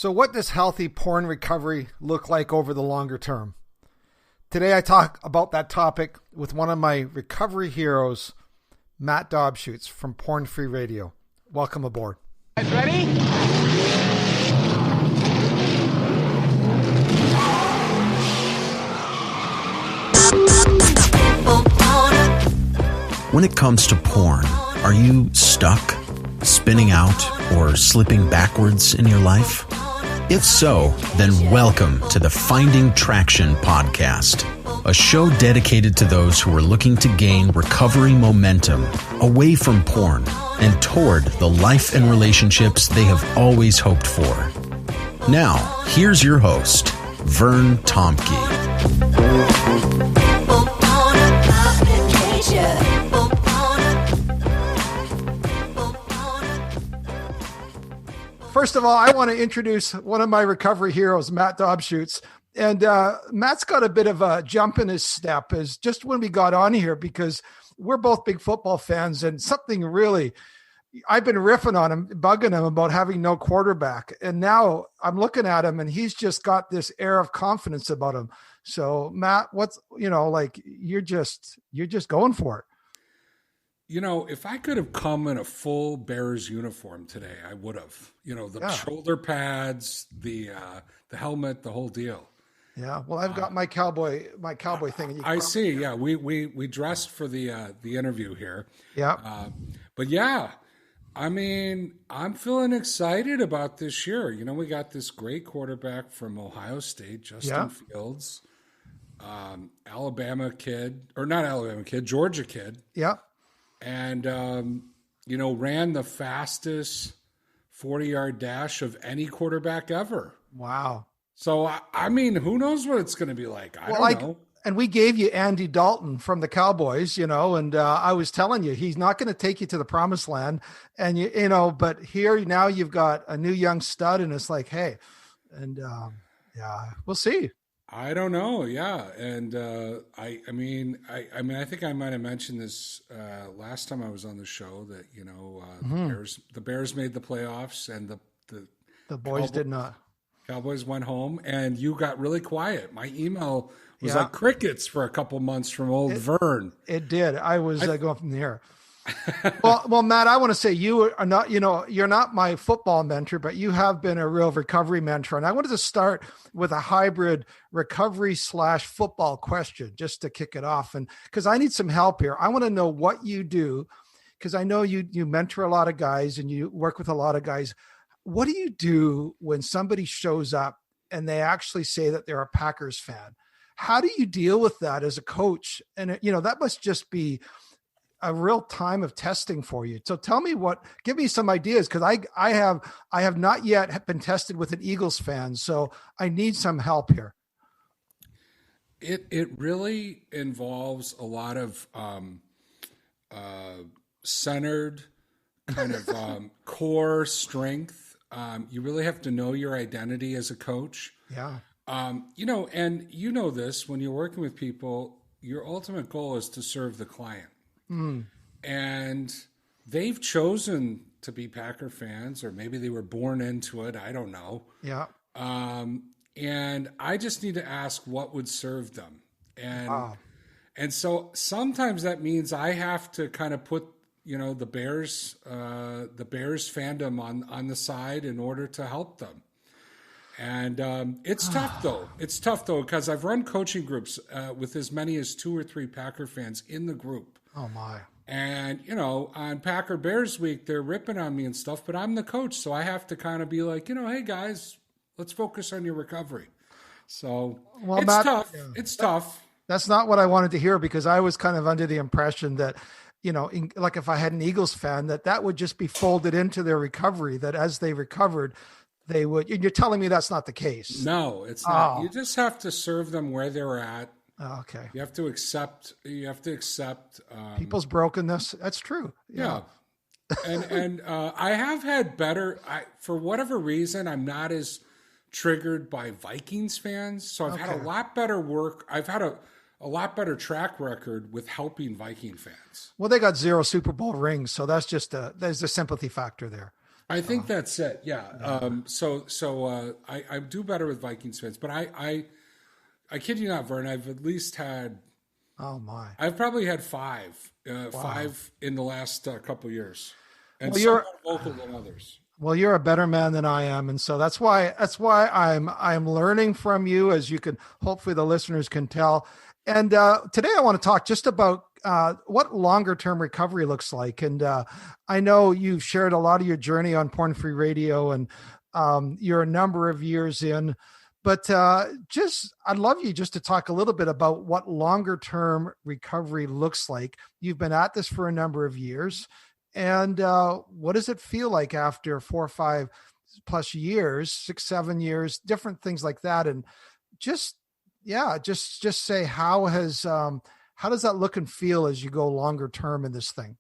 So what does healthy porn recovery look like over the longer term? Today I talk about that topic with one of my recovery heroes, Matt Dobscheutz from Porn Free Radio. Welcome aboard. Guys ready? When it comes to porn, are you stuck, spinning out, or slipping backwards in your life? If so, then welcome to the Finding Traction podcast, a show dedicated to those who are looking to gain recovery momentum away from porn and toward the life and relationships they have always hoped for. Now, here's your host, Vern Tompke. First of all, I want to introduce one of my recovery heroes, Matt Dobscheutz. And Matt's got a bit of a jump in his step as just when we got on here, because we're both big football fans, and something really, I've been riffing on him, bugging him about having no quarterback. And now I'm looking at him and he's just got this air of confidence about him. So Matt, you're just going for it. You know, if I could have come in a full Bears uniform today, I would have. You know, the shoulder pads, the helmet, the whole deal. Yeah. Well, I've got my cowboy thing. And I see. Yeah, we dressed for the interview here. Yeah. But yeah, I mean, I'm feeling excited about this year. You know, we got this great quarterback from Ohio State, Justin Fields, Georgia kid. Yeah. And, ran the fastest 40-yard dash of any quarterback ever. Wow. So, I mean, who knows what it's going to be like? I don't know. And we gave you Andy Dalton from the Cowboys, and I was telling you, he's not going to take you to the promised land. And, but here now you've got a new young stud, and it's like, hey, and we'll see. I don't know. Yeah. And I think I might have mentioned this last time I was on the show that, the Bears made the playoffs and the boys did not. Cowboys went home and you got really quiet. My email was like crickets for a couple months from old Vern. It did. I was going from there. Well, Matt, I want to say you are not, you're not my football mentor, but you have been a real recovery mentor. And I wanted to start with a hybrid recovery / football question just to kick it off. And because I need some help here, I want to know what you do, because I know you mentor a lot of guys and you work with a lot of guys. What do you do when somebody shows up and they actually say that they're a Packers fan? How do you deal with that as a coach? And, that must just be a real time of testing for you. So give me some ideas. Cause I have not yet been tested with an Eagles fan. So I need some help here. It really involves a lot of centered kind of core strength. You really have to know your identity as a coach. Yeah. And this, when you're working with people, your ultimate goal is to serve the client. And they've chosen to be Packer fans, or maybe they were born into it. I don't know. Yeah. And I just need to ask what would serve them. And so sometimes that means I have to kind of put, the Bears fandom on the side in order to help them. And it's tough though. It's tough though, because I've run coaching groups with as many as 2 or 3 Packer fans in the group. Oh my. And, on Packer Bears week, they're ripping on me and stuff, but I'm the coach. So I have to kind of be like, hey guys, let's focus on your recovery. So it's tough. Yeah. It's tough. That's not what I wanted to hear, because I was kind of under the impression that, like if I had an Eagles fan, that would just be folded into their recovery, that as they recovered, they would, and you're telling me that's not the case. No, it's not. You just have to serve them where they're at. Oh, okay. You have to accept. People's brokenness. That's true. Yeah. And I have had better. For whatever reason, I'm not as triggered by Vikings fans. So I've had a lot better work. I've had a lot better track record with helping Viking fans. Well, they got 0 Super Bowl rings, so that's just there's a sympathy factor there. I think that's it. Yeah. I do better with Vikings fans, but I kid you not, Vern. I've at least had. Oh my! I've probably had five in the last couple years, and Well, some more vocal than others. Well, you're a better man than I am, and so that's why I'm learning from you, as you can hopefully the listeners can tell. And today I want to talk just about what longer term recovery looks like. And I know you've shared a lot of your journey on Porn Free Radio, and you're a number of years in. But I'd love you just to talk a little bit about what longer term recovery looks like. You've been at this for a number of years. And what does it feel like after 4 or 5 plus years, 6, 7 years, different things like that? And just say, how does that look and feel as you go longer term in this thing?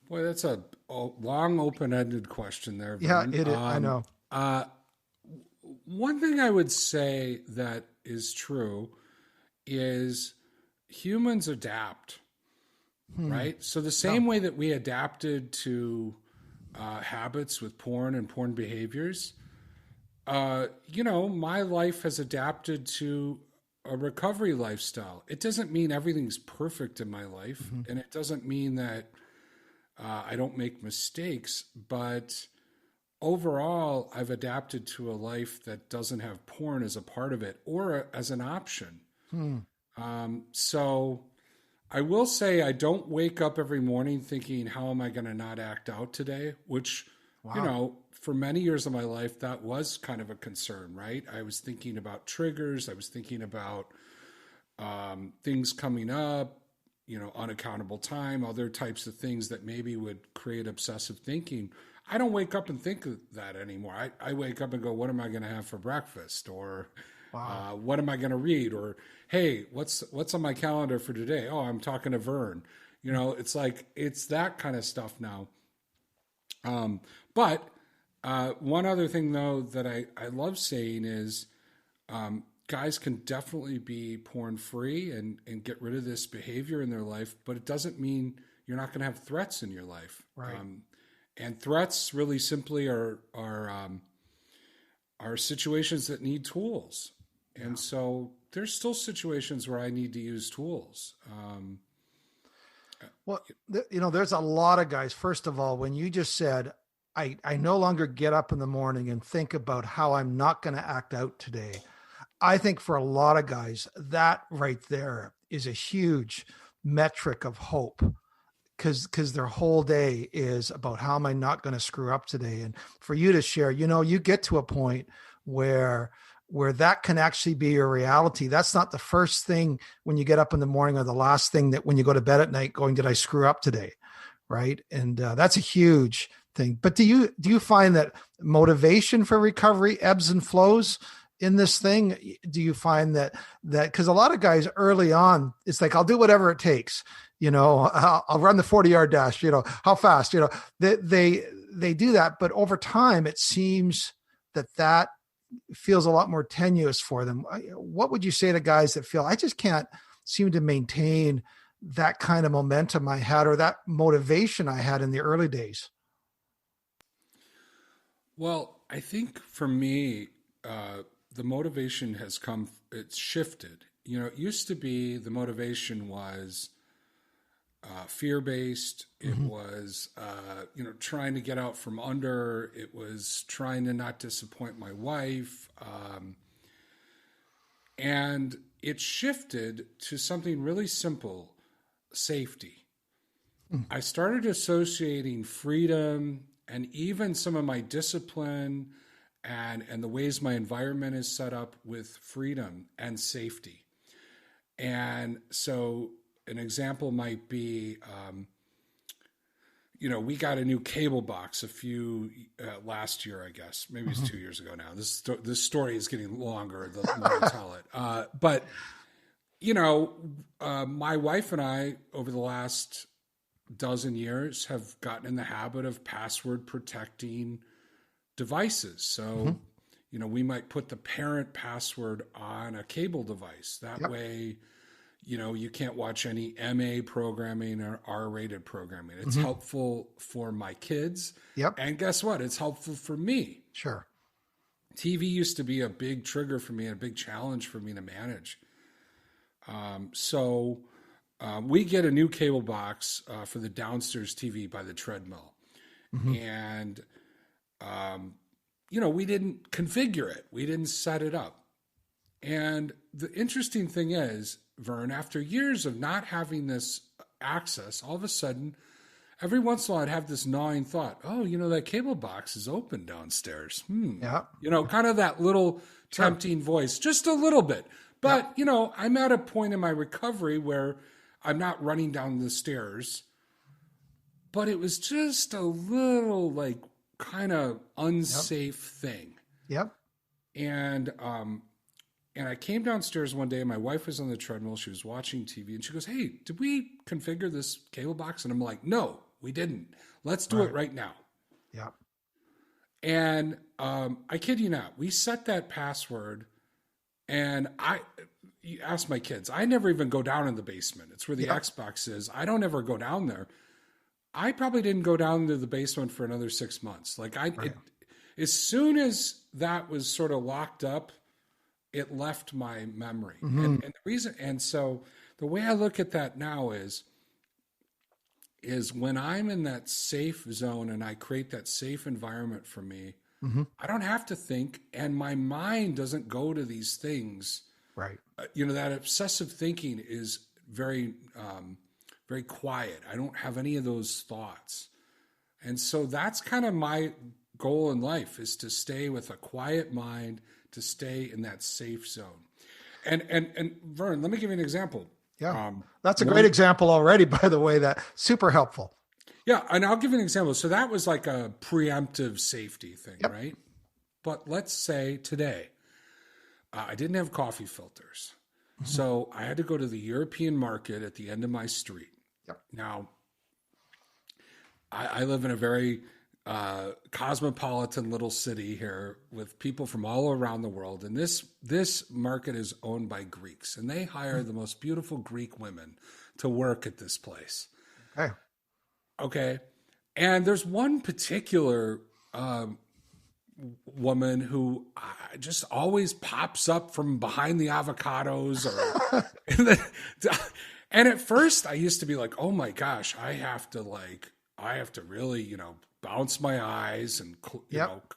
Boy, that's a long, open-ended question there, Vern. Yeah, it is. I know. One thing I would say that is true is humans adapt. Right. So the same way that we adapted to habits with porn and porn behaviors, my life has adapted to a recovery lifestyle. It doesn't mean everything's perfect in my life. And it doesn't mean that I don't make mistakes. But overall, I've adapted to a life that doesn't have porn as a part of it or as an option. So I will say I don't wake up every morning thinking, how am I going to not act out today? Which, for many years of my life, that was kind of a concern, right? I was thinking about triggers. I was thinking about things coming up, unaccountable time, other types of things that maybe would create obsessive thinking. I don't wake up and think of that anymore. I wake up and go, what am I going to have for breakfast? Or what am I going to read? Or, hey, what's on my calendar for today? Oh, I'm talking to Vern. It's like, it's that kind of stuff now. But one other thing, though, that I love saying is guys can definitely be porn free and get rid of this behavior in their life, but it doesn't mean you're not going to have threats in your life. Right. And threats really simply are situations that need tools. And so there's still situations where I need to use tools. There's a lot of guys. First of all, when you just said, I no longer get up in the morning and think about how I'm not going to act out today. I think for a lot of guys, that right there is a huge metric of hope, because their whole day is about how am I not going to screw up today. And for you to share, you get to a point where that can actually be your reality. That's not the first thing when you get up in the morning or the last thing that when you go to bed at night going, did I screw up today? Right. And that's a huge thing. But do you find that motivation for recovery ebbs and flows in this thing? Do you find that because a lot of guys early on, it's like, I'll do whatever it takes, I'll run the 40-yard dash, how fast, they do that. But over time, it seems that feels a lot more tenuous for them. What would you say to guys that feel, I just can't seem to maintain that kind of momentum I had or that motivation I had in the early days? Well, I think for me, the motivation it's shifted. It used to be the motivation was fear-based. It was, trying to get out from under. It was trying to not disappoint my wife. And it shifted to something really simple, safety. I started associating freedom and even some of my discipline and the ways my environment is set up with freedom and safety. And so an example might be, we got a new cable box last year, I guess. Maybe it's 2 years ago now. This story is getting longer the more I tell it. But my wife and I, over the last dozen years, have gotten in the habit of password protecting devices. So, we might put the parent password on a cable device. That way, you can't watch any MA programming or R-rated programming. It's helpful for my kids. Yep. And guess what? It's helpful for me. Sure. TV used to be a big trigger for me and a big challenge for me to manage. So we get a new cable box for the downstairs TV by the treadmill. And, we didn't configure it. We didn't set it up. And the interesting thing is, Vern, after years of not having this access, all of a sudden, every once in a while I'd have this gnawing thought, oh, that cable box is open downstairs. Yeah. Kind of that little tempting voice, just a little bit. But, I'm at a point in my recovery where I'm not running down the stairs, but it was just a little kind of unsafe thing. Yep. And I came downstairs one day and my wife was on the treadmill. She was watching TV and she goes, hey, did we configure this cable box? And I'm like, no, we didn't. Let's do it right now. Yeah. And I kid you not, we set that password and you ask my kids, I never even go down in the basement. It's where the Xbox is. I don't ever go down there. I probably didn't go down to the basement for another 6 months. As soon as that was sort of locked up, it left my memory. And the reason, and so the way I look at that now is when I'm in that safe zone and I create that safe environment for me, I don't have to think, and my mind doesn't go to these things. Right. That obsessive thinking is very, very quiet. I don't have any of those thoughts. And so that's kind of my goal in life, is to stay with a quiet mind, to stay in that safe zone. And Vern, let me give you an example. Yeah. That's a great example already, by the way. That super helpful. Yeah. And I'll give you an example. So that was like a preemptive safety thing, right? But let's say today, I didn't have coffee filters. So I had to go to the European market at the end of my street. Yep. Now, I live in a very cosmopolitan little city here with people from all around the world. And this market is owned by Greeks, and they hire the most beautiful Greek women to work at this place. Okay. And there's one particular woman who just always pops up from behind the avocados and at first I used to be like, oh my gosh, I have to really, bounce my eyes and,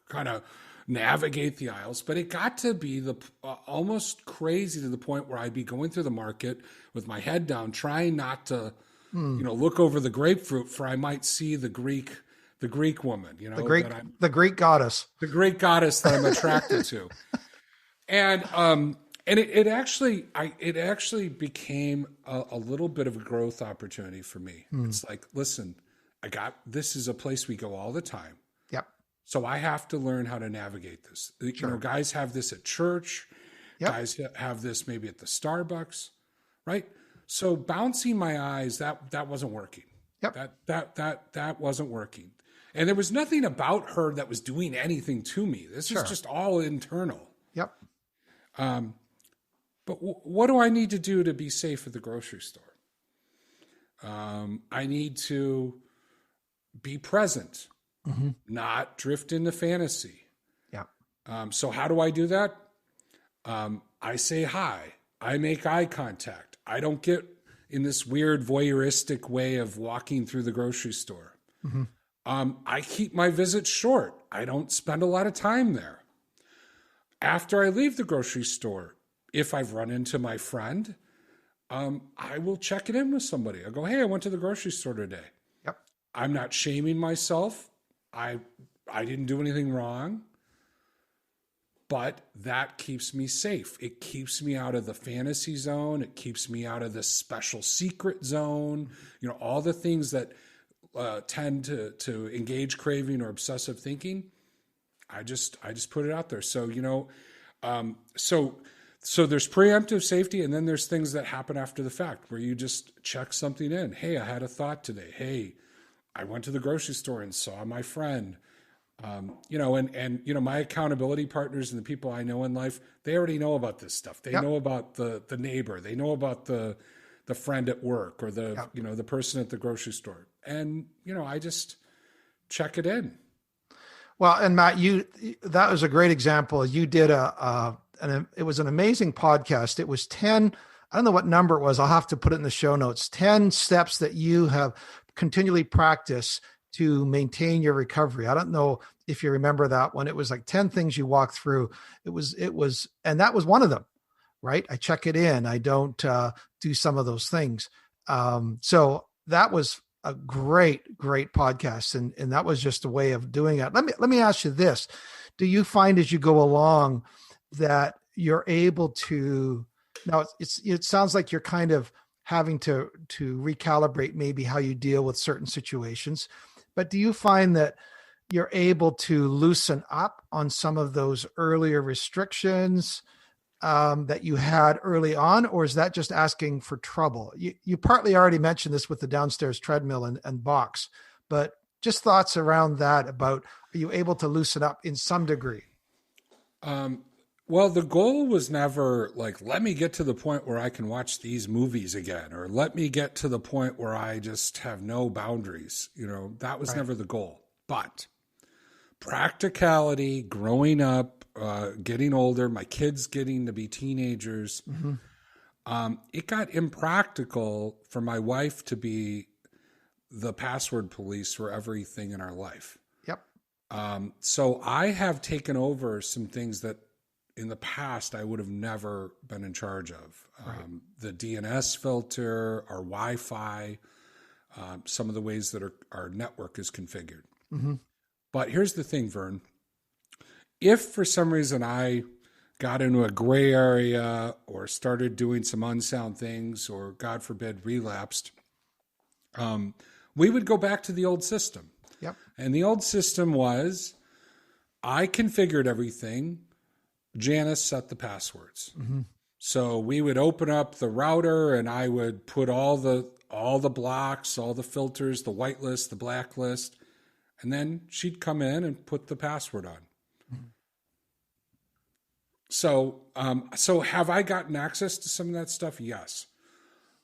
kind of navigate the aisles. But it got to be almost crazy to the point where I'd be going through the market with my head down, trying not to, look over the grapefruit, for I might see the Greek woman, the Greek goddess, that I'm attracted to. And it actually became a little bit of a growth opportunity for me. It's like, listen, this is a place we go all the time. Yep. So I have to learn how to navigate this. Guys have this at church. Yep. Guys have this maybe at the Starbucks, right? So bouncing my eyes, that wasn't working. Yep. That wasn't working. And there was nothing about her that was doing anything to me. This is just all internal. Yep. But what do I need to do to be safe at the grocery store? I need to be present, not drift into fantasy. Yeah. So how do I do that? I say hi. I make eye contact. I don't get in this weird voyeuristic way of walking through the grocery store. I keep my visits short. I don't spend a lot of time there. After I leave the grocery store, if I've run into my friend, I will check it in with somebody. I'll go, hey, I went to the grocery store today. Yep. I'm not shaming myself. I didn't do anything wrong. But that keeps me safe. It keeps me out of the fantasy zone. It keeps me out of the special secret zone. All the things that tend to engage craving or obsessive thinking. I just put it out there. So, so there's preemptive safety, and then there's things that happen after the fact where you just check something in. Hey, I had a thought today. Hey, I went to the grocery store and saw my friend. My accountability partners and the people I know in life, they already know about this stuff. They know about the neighbor. They know about the the friend at work or the, Yeah. the person at the grocery store. And, I just check it in. Well, and Matt, that was a great example. You did it was an amazing podcast. It was 10, I don't know what number it was. I'll have to put it in the show notes. 10 steps that you have continually practiced to maintain your recovery. I don't know if you remember that one. It was like 10 things you walked through. And that was one of them, right? I check it in. I don't do some of those things. So that was a great podcast. And that was just a way of doing it. Let me ask you this. Do you find as you go along that you're able to, now it sounds like you're kind of having to recalibrate maybe how you deal with certain situations, but do you find that you're able to loosen up on some of those earlier restrictions that you had early on, or is that just asking for trouble? You partly already mentioned this with the downstairs treadmill and box, but just thoughts around that about, are you able to loosen up in some degree? Well, the goal was never like, let me get to the point where I can watch these movies again, or let me get to the point where I just have no boundaries. That was never the goal. But practicality, growing up, getting older, my kids getting to be teenagers, it got impractical for my wife to be the password police for everything in our life. Yep. So I have taken over some things that in the past I would have never been in charge of. The DNS filter, our Wi-Fi, some of the ways that our network is configured. Mm-hmm. But here's the thing, Vern. If for some reason I got into a gray area or started doing some unsound things or, God forbid, relapsed, we would go back to the old system. Yep. And the old system was I configured everything. Janice set the passwords. Mm-hmm. So we would open up the router and I would put all the blocks, all the filters, the whitelist, the blacklist, and then she'd come in and put the password on. Mm-hmm. So have I gotten access to some of that stuff? Yes.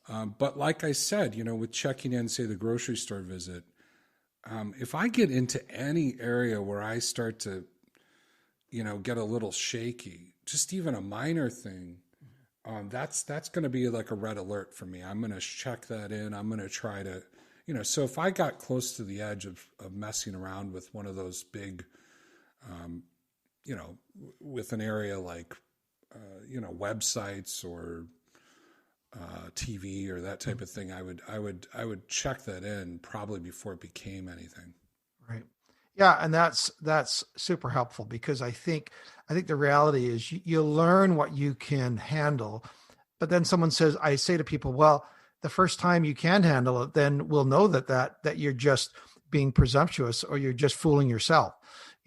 But like I said, with checking in, say the grocery store visit, if I get into any area where I start to, get a little shaky, just even a minor thing, that's going to be like a red alert for me. I'm going to check that in. I'm going to try to, so if I got close to the edge of messing around with one of those big, with an area like, websites or TV or that type of thing, I would check that in probably before it became anything. Right. Yeah, and that's super helpful because I think the reality is you learn what you can handle, but then I say to people, well, the first time you can handle it, then we'll know that you're just being presumptuous or you're just fooling yourself.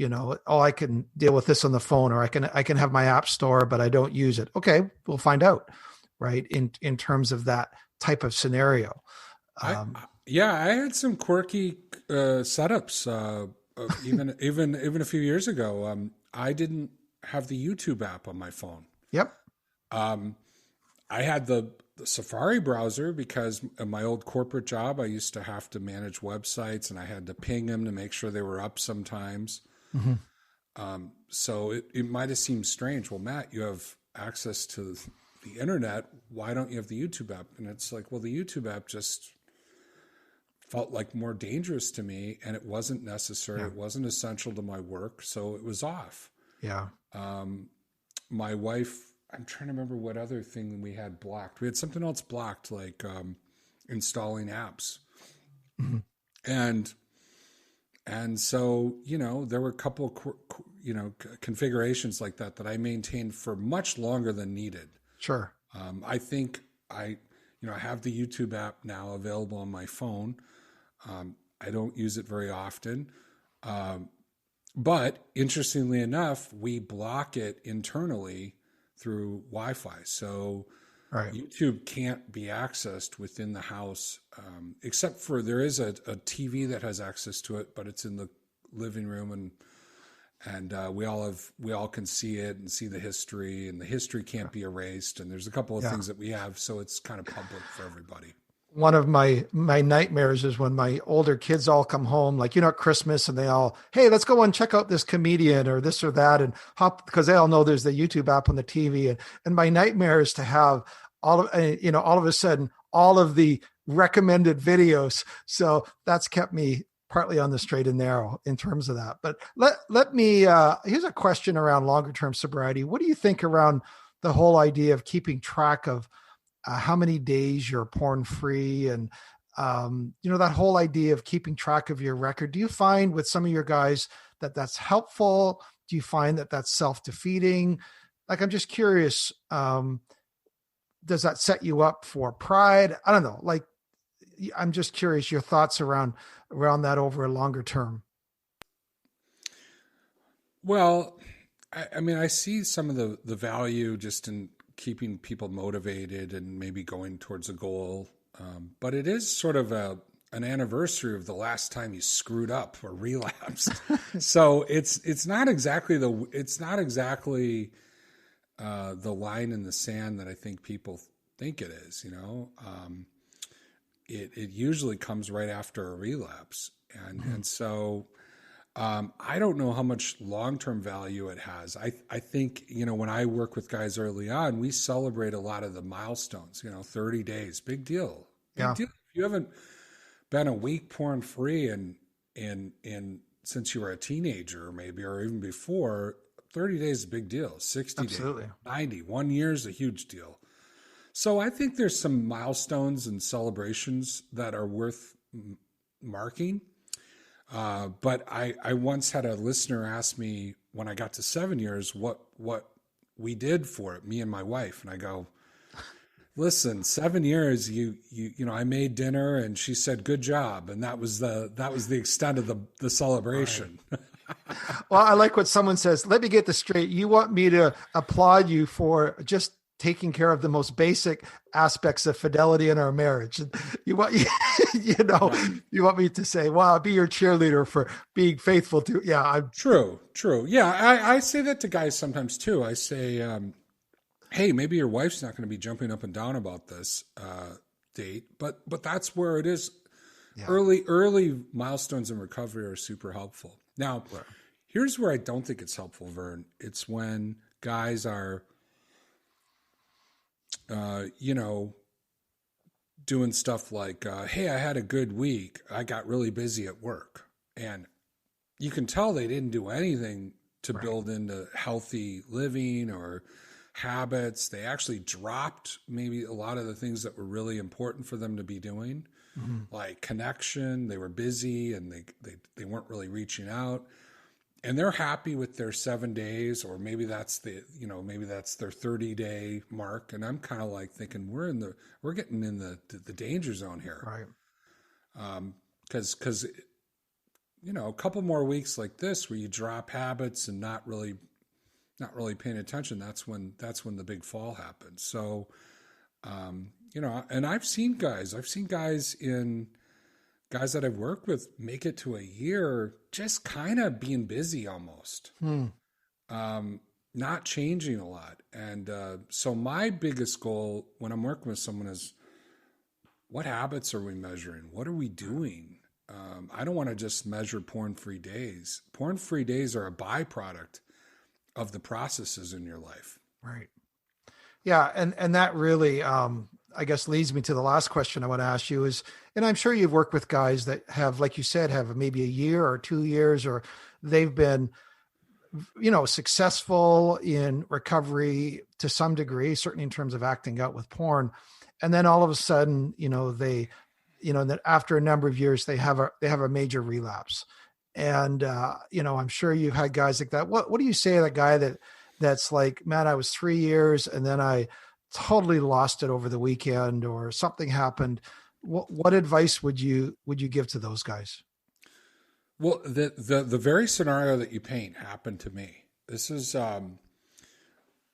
I can deal with this on the phone, or I can have my app store, but I don't use it. Okay, we'll find out, right? In terms of that type of scenario. I had some quirky setups. Even a few years ago, I didn't have the YouTube app on my phone. Yep. I had the Safari browser because of my old corporate job. I used to have to manage websites, and I had to ping them to make sure they were up sometimes. Mm-hmm. So it might have seemed strange. Well, Matt, you have access to the internet. Why don't you have the YouTube app? And it's like, well, the YouTube app just felt like more dangerous to me, and it wasn't necessary. Yeah. It wasn't essential to my work, so it was off. Yeah. My wife, I'm trying to remember what other thing we had blocked. We had something else blocked, like installing apps. Mm-hmm. And so, there were a couple of, configurations like that I maintained for much longer than needed. Sure. I think I have the YouTube app now available on my phone. I don't use it very often. But interestingly enough, we block it internally through Wi-Fi. So right. YouTube can't be accessed within the house, except for there is a TV that has access to it, but it's in the living room and we all can see it and see the history, and the history can't be erased. And there's a couple of things that we have, so it's kind of public for everybody. One of my nightmares is when my older kids all come home, like, at Christmas, and they all, hey, let's go and check out this comedian or this or that, and hop, because they all know there's the YouTube app on the TV. And my nightmare is to have all of a sudden, all of the recommended videos. So that's kept me partly on the straight and narrow in terms of that. But let me, here's a question around longer term sobriety. What do you think around the whole idea of keeping track of how many days you're porn free, and that whole idea of keeping track of your record? Do you find with some of your guys that that's helpful? Do you find that that's self-defeating? Like, I'm just curious, does that set you up for pride? I don't know. Like, I'm just curious your thoughts around that over a longer term. Well, I mean, I see some of the value just in keeping people motivated and maybe going towards a goal. But it is sort of an anniversary of the last time you screwed up or relapsed. So it's not exactly the line in the sand that I think people think it is, It usually comes right after a relapse. And so I don't know how much long-term value it has. I think, when I work with guys early on, we celebrate a lot of the milestones, 30 days, big deal. Big deal. If you haven't been a week porn free and since you were a teenager maybe, or even before, 30 days is a big deal. 60 Absolutely. days, 90, 1 year is a huge deal. So I think there's some milestones and celebrations that are worth marking. But I once had a listener ask me when I got to 7 years, what we did for it, me and my wife. And I go, listen, 7 years, I made dinner and she said, good job. And that was the extent of the celebration. Right. Well, I like what someone says. Let me get this straight. You want me to applaud you for just taking care of the most basic aspects of fidelity in our marriage. You want, you want me to say, wow, be your cheerleader for being faithful to, I'm true. Yeah. I say that to guys sometimes too. I say, hey, maybe your wife's not going to be jumping up and down about this, date, but that's where it is. Yeah. Early milestones in recovery are super helpful. Now, here's where I don't think it's helpful, Vern. It's when guys are, doing stuff like, hey, I had a good week. I got really busy at work. And you can tell they didn't do anything to build into healthy living or habits. They actually dropped maybe a lot of the things that were really important for them to be doing, like connection. They were busy and they weren't really reaching out. And they're happy with their 7 days, or maybe that's their 30-day mark. And I'm kind of like thinking we're getting in the danger zone here, right? Because a couple more weeks like this where you drop habits and not really paying attention, that's when the big fall happens. So, and I've seen guys that I've worked with make it to a year just kind of being busy almost, not changing a lot. And so my biggest goal when I'm working with someone is, what habits are we measuring? What are we doing? I don't want to just measure porn-free days. Porn-free days are a byproduct of the processes in your life. Right. Yeah. And that really, I guess leads me to the last question I want to ask you is, and I'm sure you've worked with guys that have, like you said, have maybe a year or 2 years, or they've been, successful in recovery to some degree, certainly in terms of acting out with porn. And then all of a sudden, that after a number of years, they have a major relapse. And, I'm sure you've had guys like that. What do you say to that guy that's like, man, I was 3 years and then I totally lost it over the weekend or something happened? What advice would you give to those guys? Well, the very scenario that you paint happened to me. This is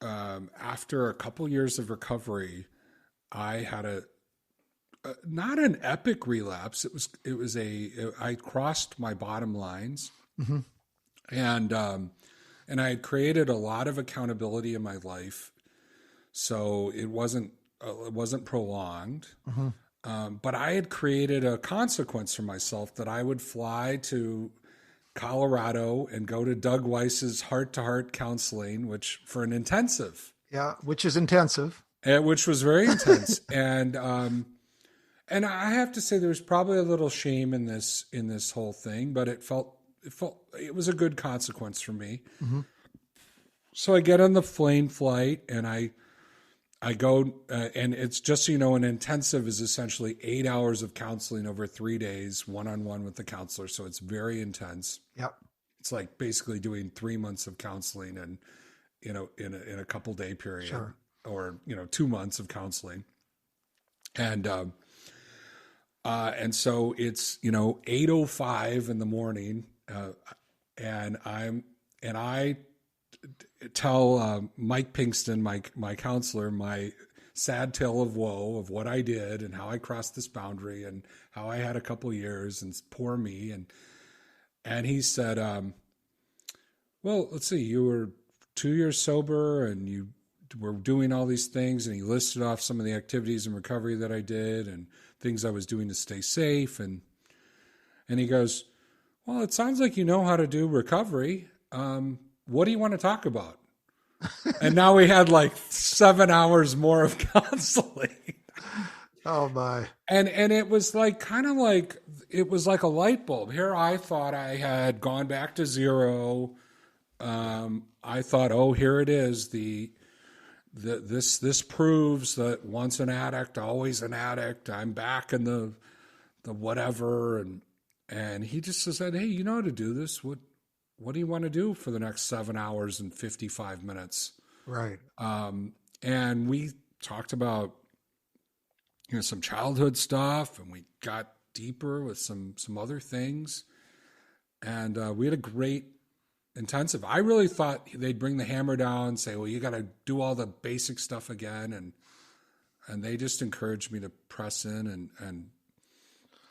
after a couple years of recovery. I had not an epic relapse. I crossed my bottom lines, And I had created a lot of accountability in my life, so it wasn't prolonged. But I had created a consequence for myself that I would fly to Colorado and go to Doug Weiss's heart-to-heart counseling, which for an intensive. Yeah, which is intensive. Which was very intense. And I have to say there was probably a little shame in this whole thing, but it was a good consequence for me. So I get on the plane flight and I go, and it's just so you know, an intensive is essentially 8 hours of counseling over 3 days, one-on-one with the counselor. So it's very intense. Yep. It's like basically doing 3 months of counseling and, in a couple day period. Sure. Or 2 months of counseling, and so it's 8:05 in the morning, and I tell Mike Pinkston, my counselor, my sad tale of woe of what I did and how I crossed this boundary and how I had a couple years and poor me, and he said, well, let's see, you were 2 years sober and you were doing all these things, and he listed off some of the activities in recovery that I did and things I was doing to stay safe. And he goes, well, it sounds like you know how to do recovery. What do you want to talk about? And now we had like 7 hours more of counseling. Oh my. And it was like, it was like a light bulb. Here I thought I had gone back to zero. I thought, oh, here it is. This proves that once an addict, always an addict. I'm back in the whatever, and he just said, hey, you know how to do this. What do you want to do for the next 7 hours and 55 minutes? Right. And we talked about some childhood stuff, and we got deeper with some other things, and we had a great intensive. I really thought they'd bring the hammer down and say, well, you got to do all the basic stuff again. And they just encouraged me to press in and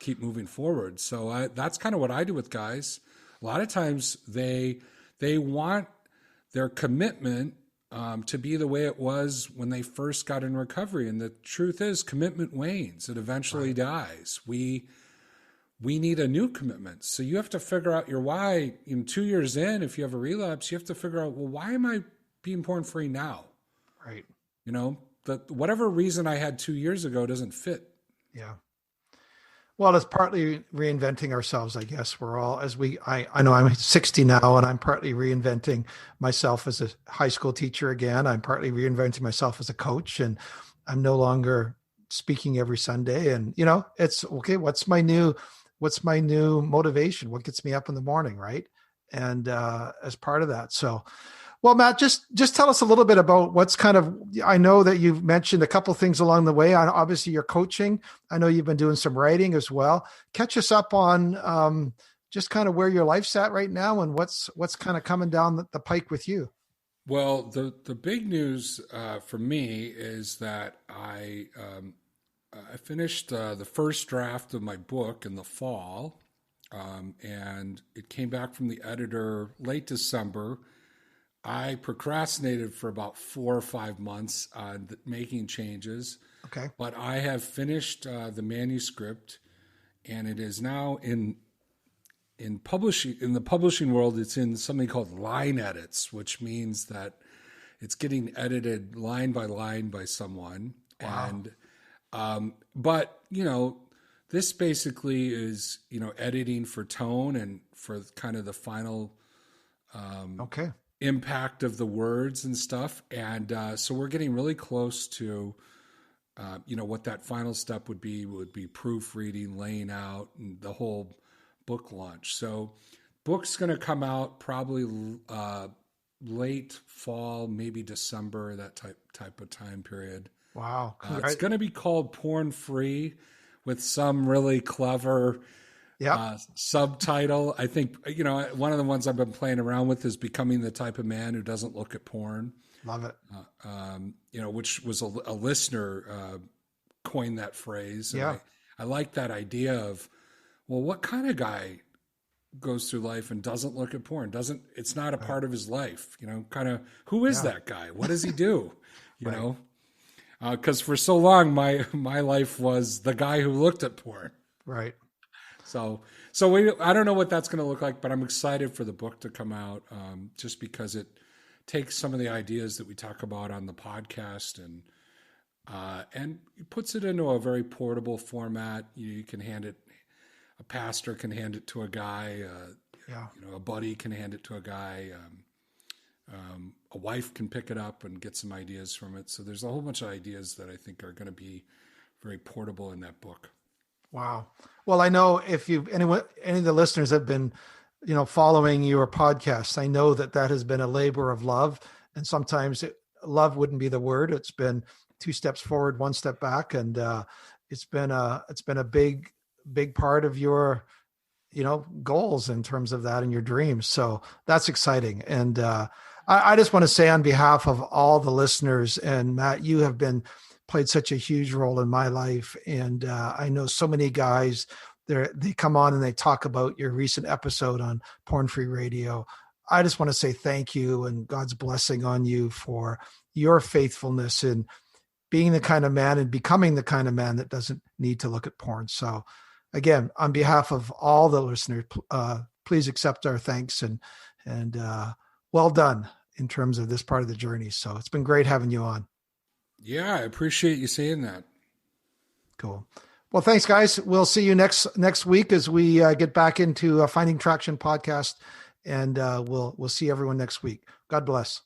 keep moving forward. So that's kind of what I do with guys. A lot of times they want their commitment to be the way it was when they first got in recovery. And the truth is commitment wanes. It eventually dies. We need a new commitment. So you have to figure out your why. 2 years in, if you have a relapse, you have to figure out, well, why am I being porn free now? Right. Whatever reason I had 2 years ago doesn't fit. Yeah. Well, it's partly reinventing ourselves, I guess. We're all, I know I'm 60 now, and I'm partly reinventing myself as a high school teacher again. I'm partly reinventing myself as a coach, and I'm no longer speaking every Sunday. And, it's okay. What's my new motivation? What gets me up in the morning? Right. And, as part of that. So, well, Matt, just tell us a little bit about what's I know that you've mentioned a couple things along the way. Obviously you're coaching. I know you've been doing some writing as well. Catch us up on, just kind of where your life's at right now and what's kind of coming down the pike with you. Well, the big news, for me is that I finished the first draft of my book in the fall, and it came back from the editor late December. I procrastinated for about 4 or 5 months on making changes. Okay. But I have finished the manuscript, and it is now in publishing. In the publishing world, it's in something called line edits, which means that it's getting edited line by someone. Wow. And but this basically is editing for tone and for kind of the final impact of the words and stuff. And so we're getting really close to what that final step would be proofreading, laying out, and the whole book launch. So book's going to come out probably late fall, maybe December, that type of time period. Wow. It's going to be called Porn Free with some really clever subtitle. I think, one of the ones I've been playing around with is Becoming the Type of Man Who Doesn't Look at Porn. Love it. Which was a listener coined that phrase. And yeah. I like that idea of, well, what kind of guy goes through life and doesn't look at porn, it's not a part of his life, kind of, who is that guy? What does he do? You know? Because for so long, my life was the guy who looked at porn. Right. So I don't know what that's going to look like, but I'm excited for the book to come out, just because it takes some of the ideas that we talk about on the podcast and puts it into a very portable format. You can hand it, a pastor can hand it to a guy, a buddy can hand it to a guy, a wife can pick it up and get some ideas from it. So there's a whole bunch of ideas that I think are going to be very portable in that book. Wow. Well, I know if any of the listeners have been, following your podcast, I know that has been a labor of love. And sometimes love wouldn't be the word. It's been 2 steps forward, 1 step back. And it's been a big part of your, goals in terms of that and your dreams. So that's exciting. And I just want to say on behalf of all the listeners, and Matt, you have played such a huge role in my life. And I know so many guys, they come on and they talk about your recent episode on Porn Free Radio. I just want to say thank you and God's blessing on you for your faithfulness in being the kind of man and becoming the kind of man that doesn't need to look at porn. So again, on behalf of all the listeners, please accept our thanks and well done in terms of this part of the journey. So it's been great having you on. Yeah, I appreciate you saying that. Cool. Well, thanks, guys. We'll see you next week as we get back into Finding Traction podcast, and we'll see everyone next week. God bless.